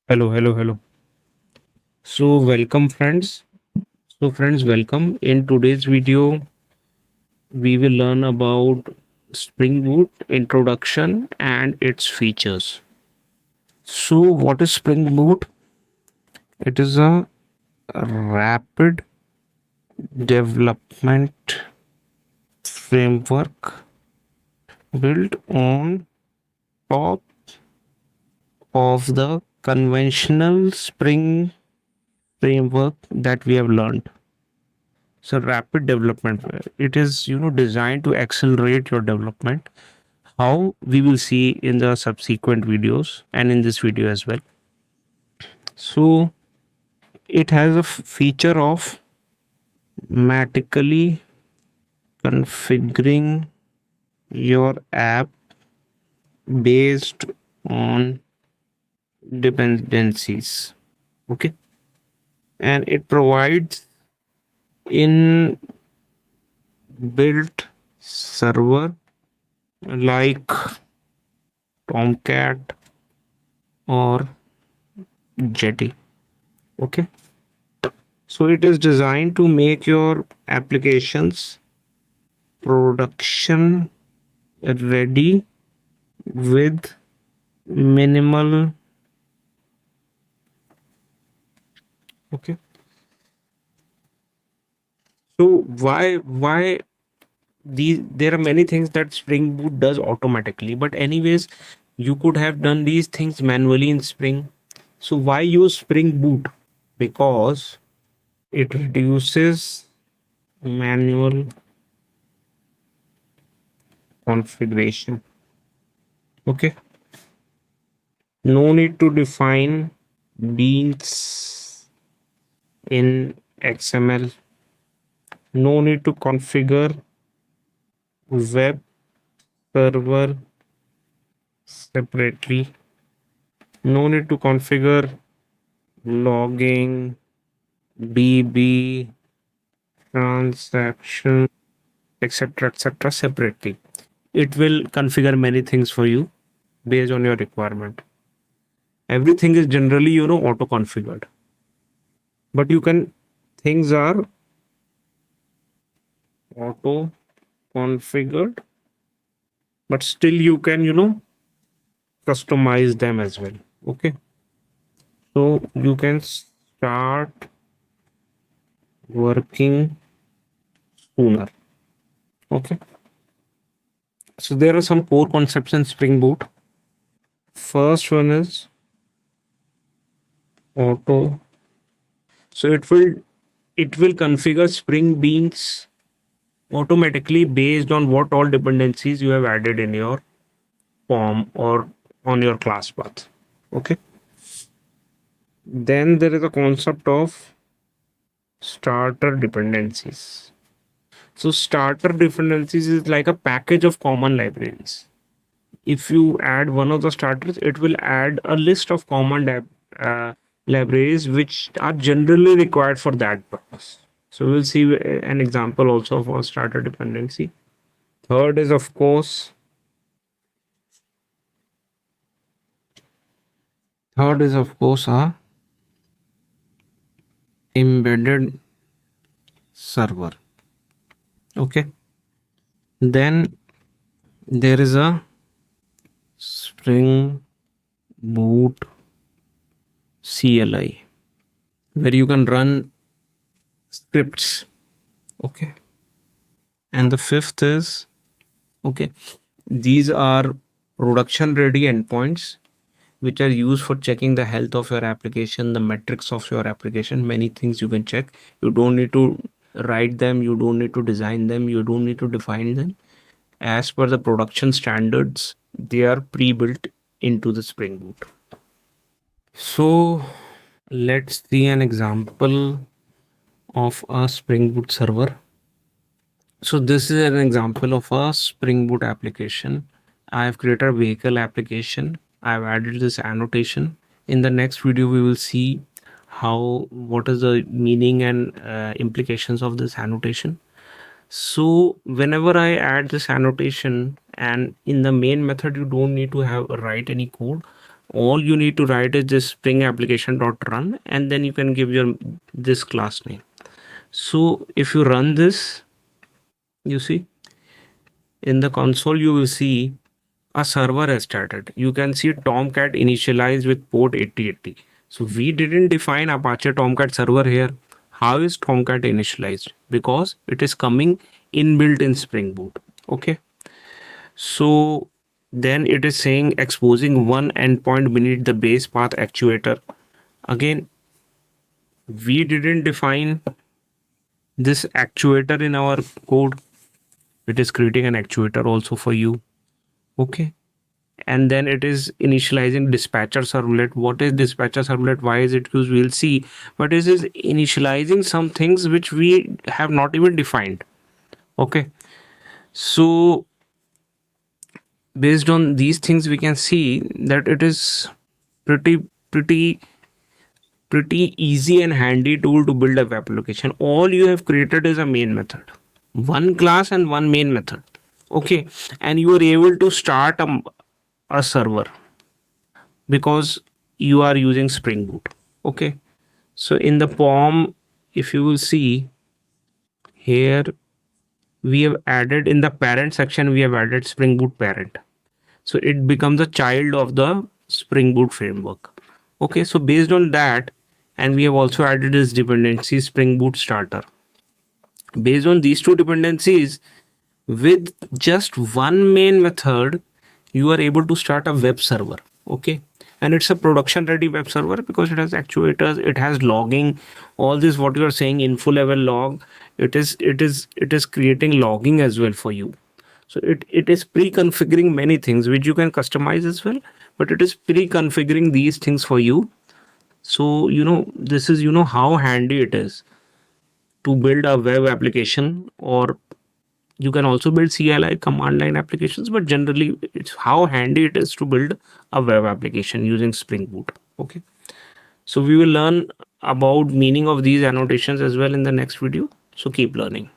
Hello. So, welcome, friends. Welcome. In today's video, we will learn about Spring Boot introduction and its features. So, what is Spring Boot? It is a rapid development framework built on top of the conventional Spring framework that we have learned. So rapid development, it is designed to accelerate your development, how we will see in the subsequent videos and in this video as well. So it has a feature of automatically configuring your app based on dependencies. Okay, and it provides in built server like Tomcat or Jetty. Okay, so it is designed to make your applications production ready with minimal. Okay, so why these, there are many things that Spring Boot does automatically, but anyways, you could have done these things manually in Spring. So why use Spring Boot? Because it reduces manual configuration. Okay, no need to define beans in XML. No need to configure web server separately. No need to configure logging, DB, transaction, etc. separately. It will configure many things for you based on your requirement. Everything is generally auto configured, but you can, things are auto configured, but still you can customize them as well. Okay, so you can start working sooner. Okay, so there are some core concepts in Spring Boot. First one is auto. So it will configure Spring Beans automatically based on what all dependencies you have added in your form or on your class path. Okay, then there is a concept of starter dependencies. So starter dependencies is like a package of common libraries. If you add one of the starters, it will add a list of common libraries which are generally required for that purpose. So we'll see an example also for starter dependency. Third is of course a embedded server. Okay, then there is a Spring Boot CLI where you can run scripts. Okay, and the fifth is, okay, these are production ready endpoints which are used for checking the health of your application, the metrics of your application. Many things you can check. You don't need to write them, you don't need to design them, you don't need to define them. As per the production standards, they are pre-built into the Spring Boot. So let's see an example of a Spring Boot server. So this is an example of a Spring Boot application. I have created a vehicle application. I've added this annotation. In the next video, we will see what is the meaning and implications of this annotation. So whenever I add this annotation, and in the main method, you don't need to write any code. All you need to write is this spring application dot run, and then you can give your this class name. So if you run this, you see in the console, you will see a server has started. You can see Tomcat initialized with port 8080. So we didn't define Apache Tomcat server here. How is Tomcat initialized? Because it is coming inbuilt in Spring Boot. Okay. So then it is saying exposing one endpoint beneath the base path actuator. Again, we didn't define this actuator in our code. It is creating an actuator also for you. Okay. And then it is initializing dispatcher servlet. What is dispatcher servlet? Why is it used? We'll see. But it is initializing some things which we have not even defined. Okay. So based on these things, we can see that it is pretty easy and handy tool to build a web application. All you have created is a main method, one class and one main method. Okay. And you are able to start a server because you are using Spring Boot. Okay. So in the POM, if you will see here, we have added in the parent section, we have added Spring Boot parent. So it becomes a child of the Spring Boot framework. Okay. So based on that, and we have also added this dependency Spring Boot starter. Based on these two dependencies, with just one main method, you are able to start a web server. Okay. And it's a production ready web server because it has actuators, it has logging, all this what you are saying info level log, it is creating logging as well for you. So it is pre-configuring many things which you can customize as well, but it is pre-configuring these things for you. So this is how handy it is to build a web application, or you can also build CLI command line applications, but generally it's how handy it is to build a web application using Spring Boot. Okay. So we will learn about meaning of these annotations as well in the next video. So keep learning.